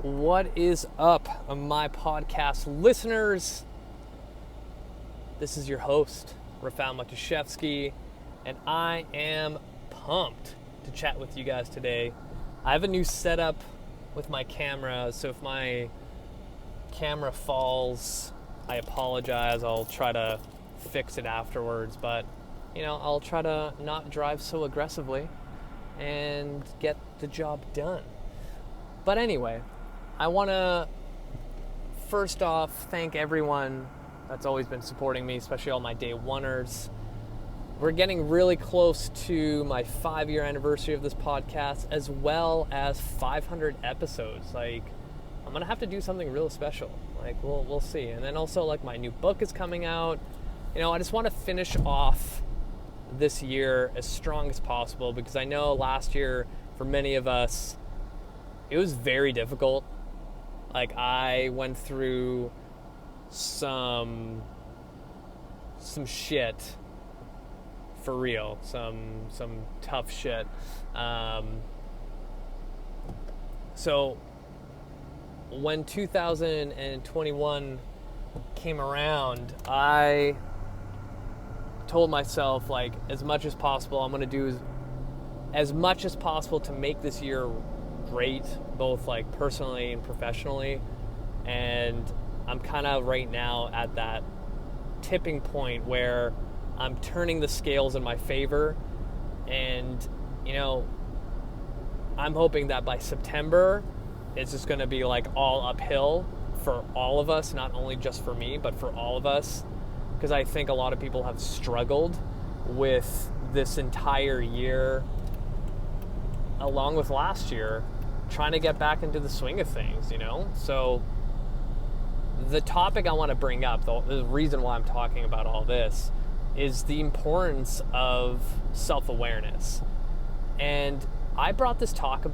What is up, my podcast listeners? This is your host, Presale List, and I am pumped to chat with you guys today. I have a new setup with my camera, so if my camera falls, I apologize. I'll try to fix it afterwards, but I'll try to not drive so aggressively and get the job done. But anyway, I want to first off thank everyone that's always been supporting me, especially all my day oneers. We're getting really close to my 5-year anniversary of this podcast, as well as 500 episodes. I'm gonna have to do something real special. We'll see. And then also my new book is coming out. I just want to finish off this year as strong as possible, because I know last year for many of us it was very difficult. I went through some shit, for real, some tough shit. So when 2021 came around, I told myself, as much as possible, I'm going to do as much as possible to make this year great, both personally and professionally. And I'm kind of right now at that tipping point where I'm turning the scales in my favor, and I'm hoping that by September it's just going to be all uphill for all of us, not only just for me but for all of us, because I think a lot of people have struggled with this entire year, along with last year, trying to get back into the swing of things, So the topic I want to bring up, the reason why I'm talking about all this, is the importance of self-awareness. And I brought this topic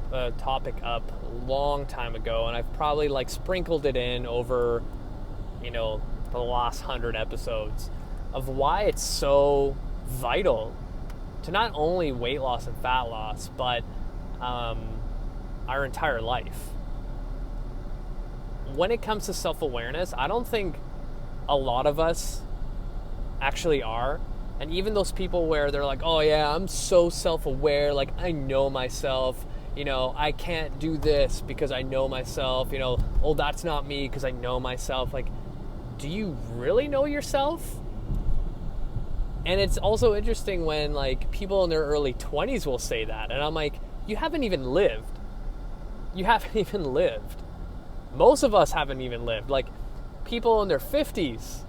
up a long time ago, and I've probably sprinkled it in over, the last 100 episodes, of why it's so vital to not only weight loss and fat loss, but our entire life. When it comes to self-awareness, I don't think a lot of us actually are. And even those people where they're oh yeah, I'm so self-aware, I know myself, I can't do this because I know myself, oh, that's not me because I know myself. Do you really know yourself? And it's also interesting when people in their early 20s will say that, and I'm you haven't even lived. You haven't even lived. Most of us haven't even lived. People in their 50s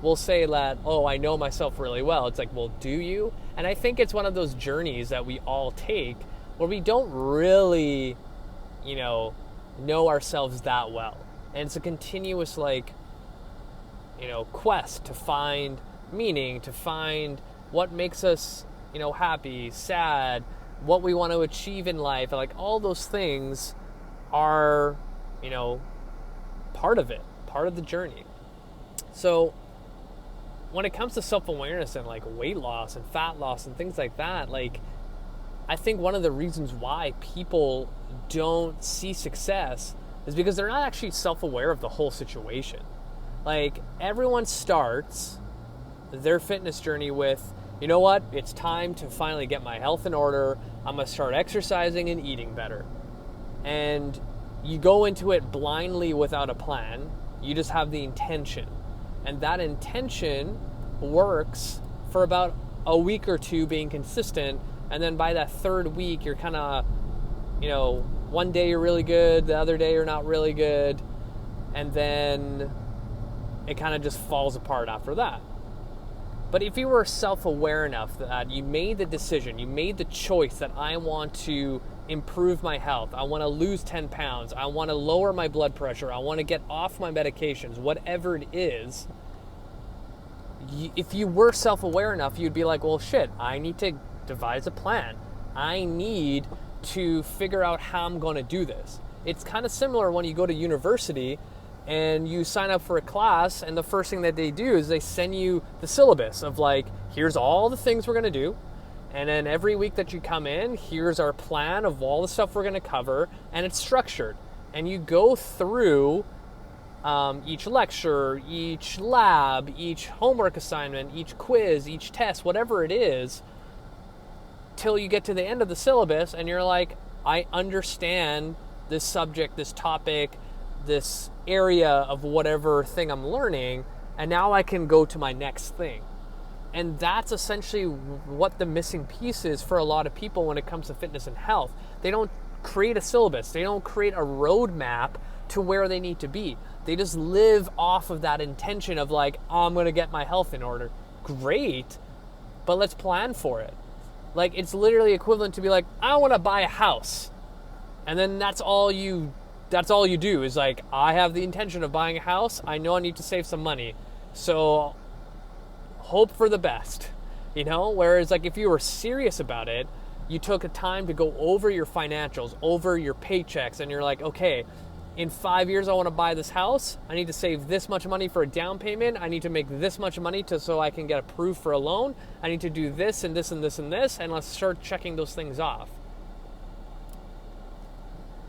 will say that, oh, I know myself really well. It's well, do you? And I think it's one of those journeys that we all take where we don't really, know ourselves that well. And it's a continuous, quest to find meaning, to find what makes us, happy, sad, what we want to achieve in life. All those things are, part of it, part of the journey. So when it comes to self-awareness and weight loss and fat loss and things like that, I think one of the reasons why people don't see success is because they're not actually self-aware of the whole situation. Everyone starts their fitness journey with, you know what, it's time to finally get my health in order. I'm going to start exercising and eating better. And you go into it blindly without a plan. You just have the intention. And that intention works for about a week or two, being consistent. And then by that third week, you're kind of, one day you're really good, the other day you're not really good. And then it kind of just falls apart after that. But if you were self-aware enough that you made the decision, you made the choice that I want to improve my health, I want to lose 10 pounds, I want to lower my blood pressure, I want to get off my medications, whatever it is, if you were self-aware enough, you'd be well, shit, I need to devise a plan. I need to figure out how I'm going to do this. It's kind of similar when you go to university and you sign up for a class, and the first thing that they do is they send you the syllabus of here's all the things we're going to do, and then every week that you come in, here's our plan of all the stuff we're going to cover, and it's structured. and you go through each lecture, each lab, each homework assignment, each quiz, each test, whatever it is, till you get to the end of the syllabus and you're like, I understand this subject, this topic, this area of whatever thing I'm learning, and now I can go to my next thing. And that's essentially what the missing piece is for a lot of people when it comes to fitness and health. They don't create a syllabus. They don't create a roadmap to where they need to be. They just live off of that intention of like, oh, I'm going to get my health in order. Great, but let's plan for it. Like, it's literally equivalent to be like, I want to buy a house. And then that's all you do is like, I have the intention of buying a house. I know I need to save some money. So hope for the best, you know? Whereas like if you were serious about it, you took a time to go over your financials, over your paychecks, and you're like, okay, in 5 years I want to buy this house. I need to save this much money for a down payment. I need to make this much money so I can get approved for a loan. I need to do this and this and this and this, and let's start checking those things off.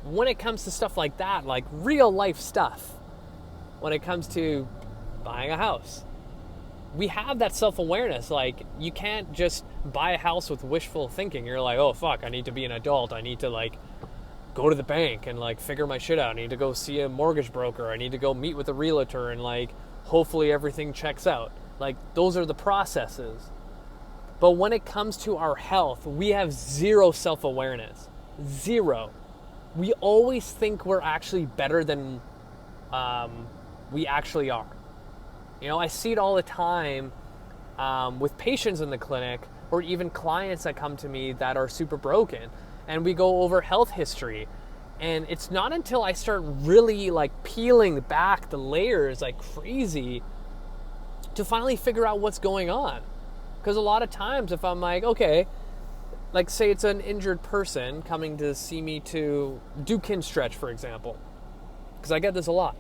When it comes to stuff like that, like real life stuff, when it comes to buying a house, we have that self-awareness. Like, you can't just buy a house with wishful thinking. You're like, oh fuck, I need to be an adult. I need to like go to the bank and like figure my shit out. I need to go see a mortgage broker. I need to go meet with a realtor and like hopefully everything checks out. Like, those are the processes. But when it comes to our health, we have zero self-awareness. Zero. We always think we're actually better than we actually are. You know, I see it all the time with patients in the clinic or even clients that come to me that are super broken. And we go over health history. And it's not until I start really like peeling back the layers like crazy to finally figure out what's going on. Because a lot of times if I'm like, okay, like say it's an injured person coming to see me to do kin stretch, for example, because I get this a lot.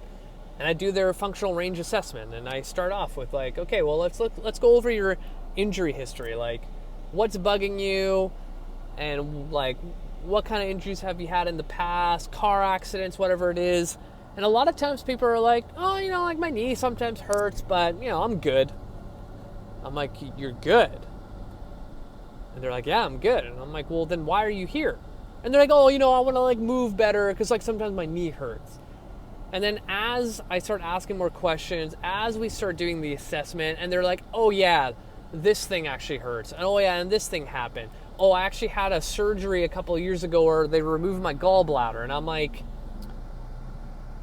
And I do their functional range assessment, and I start off with like, okay, well, let's go over your injury history. Like, what's bugging you, and like, what kind of injuries have you had in the past, car accidents, whatever it is. And a lot of times people are like, oh, you know, like my knee sometimes hurts, but you know, I'm good. I'm like, you're good? And they're like, yeah, I'm good. And I'm like, well, then why are you here? And they're like, oh, you know, I want to like move better because like sometimes my knee hurts. And then as I start asking more questions, as we start doing the assessment, and they're like, oh yeah, this thing actually hurts. And oh yeah, and this thing happened. Oh, I actually had a surgery a couple of years ago where they removed my gallbladder. And I'm like,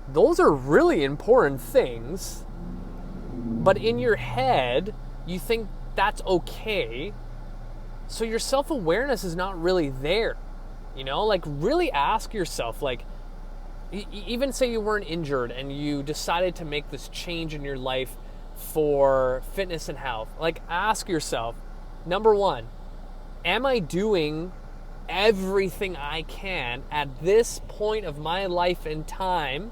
those are really important things. But in your head, you think that's okay. So your self-awareness is not really there. You know, like really ask yourself, like, even say you weren't injured and you decided to make this change in your life for fitness and health. Like, ask yourself, number one, am I doing everything I can at this point of my life and time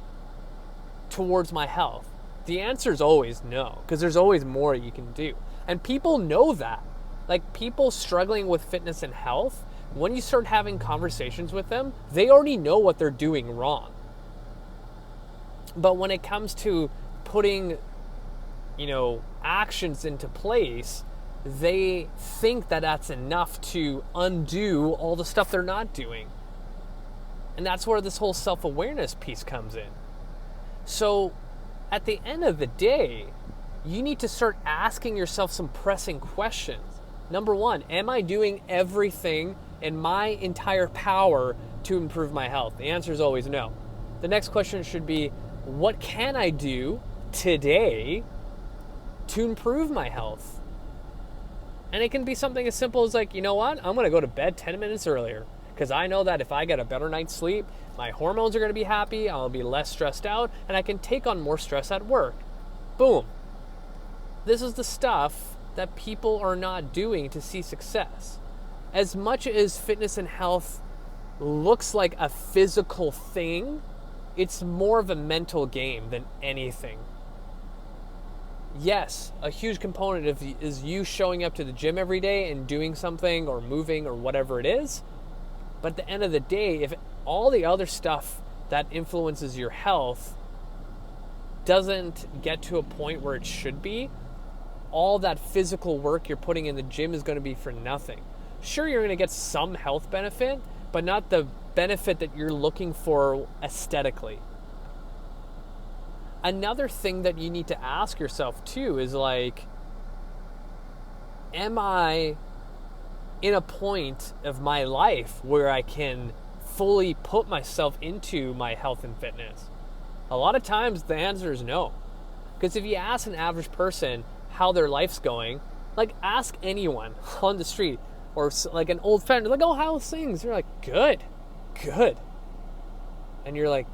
towards my health? The answer is always no, because there's always more you can do. And people know that. Like, people struggling with fitness and health, when you start having conversations with them, they already know what they're doing wrong. But when it comes to putting, you know, actions into place, they think that that's enough to undo all the stuff they're not doing. And that's where this whole self-awareness piece comes in. So at the end of the day, you need to start asking yourself some pressing questions. Number one, am I doing everything in my entire power to improve my health? The answer is always no. The next question should be, what can I do today to improve my health? And it can be something as simple as like, you know what? I'm going to go to bed 10 minutes earlier because I know that if I get a better night's sleep, my hormones are going to be happy, I'll be less stressed out, and I can take on more stress at work. Boom. This is the stuff that people are not doing to see success. As much as fitness and health looks like a physical thing, it's more of a mental game than anything. Yes, a huge component is you showing up to the gym every day and doing something or moving or whatever it is. But at the end of the day, if all the other stuff that influences your health doesn't get to a point where it should be, all that physical work you're putting in the gym is going to be for nothing. Sure, you're going to get some health benefit, but not the benefit that you're looking for aesthetically. Another thing that you need to ask yourself too is like, am I in a point of my life where I can fully put myself into my health and fitness? A lot of times the answer is no. Because if you ask an average person how their life's going, like ask anyone on the street or like an old friend, like, oh, how's things? They're like, good. And you're like,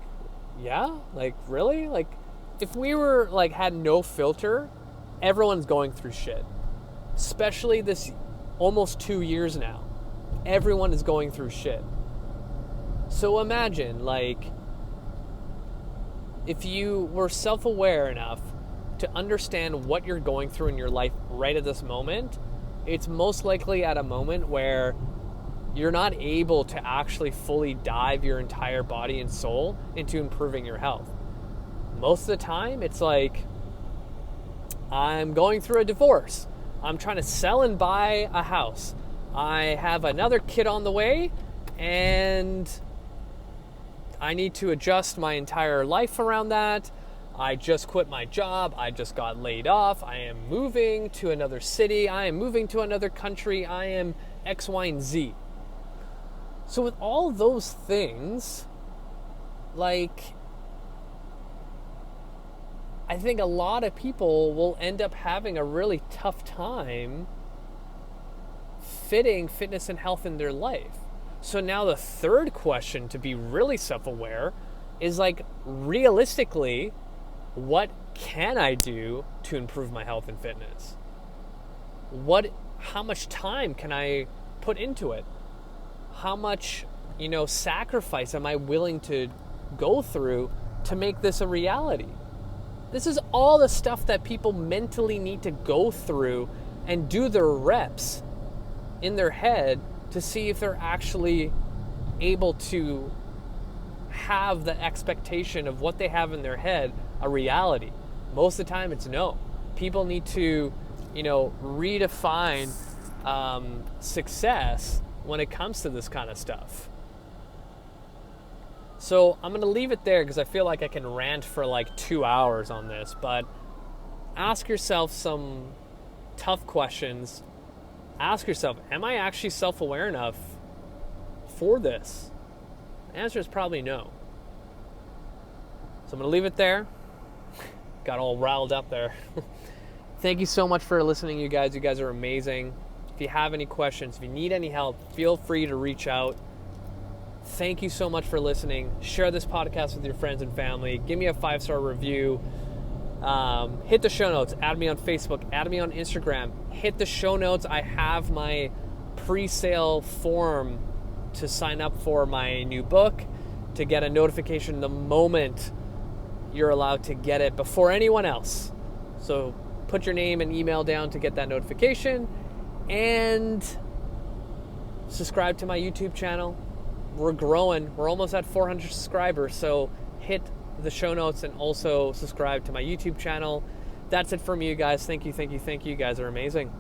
yeah? Like, really? Like, if we were like had no filter, everyone's going through shit. Especially this almost 2 years now. Everyone is going through shit. So imagine, like, if you were self-aware enough to understand what you're going through in your life right at this moment, it's most likely at a moment where you're not able to actually fully dive your entire body and soul into improving your health. Most of the time, it's like, I'm going through a divorce. I'm trying to sell and buy a house. I have another kid on the way, and I need to adjust my entire life around that. I just quit my job. I just got laid off. I am moving to another city. I am moving to another country. I am X, Y, and Z. So with all those things, like, I think a lot of people will end up having a really tough time fitting fitness and health in their life. So now the third question to be really self-aware is like, realistically, what can I do to improve my health and fitness? How much time can I put into it? How much, sacrifice am I willing to go through to make this a reality? This is all the stuff that people mentally need to go through and do their reps in their head to see if they're actually able to have the expectation of what they have in their head a reality. Most of the time it's no. People need to, redefine success when it comes to this kind of stuff. So I'm going to leave it there because I feel like I can rant for like 2 hours on this, but ask yourself some tough questions. Ask yourself, am I actually self-aware enough for this? The answer is probably no. So I'm going to leave it there. Got all riled up there. Thank you so much for listening, you guys. You guys are amazing. If you have any questions, if you need any help, feel free to reach out. Thank you so much for listening. Share this podcast with your friends and family. Give me a 5-star review. Hit the show notes. Add me on Facebook. Add me on Instagram. Hit the show notes. I have my pre-sale form to sign up for my new book to get a notification the moment you're allowed to get it before anyone else. So put your name and email down to get that notification, and subscribe to my YouTube channel. We're growing. We're almost at 400 subscribers, so hit the show notes and also subscribe to my YouTube channel. That's it from you guys. Thank you. You guys are amazing.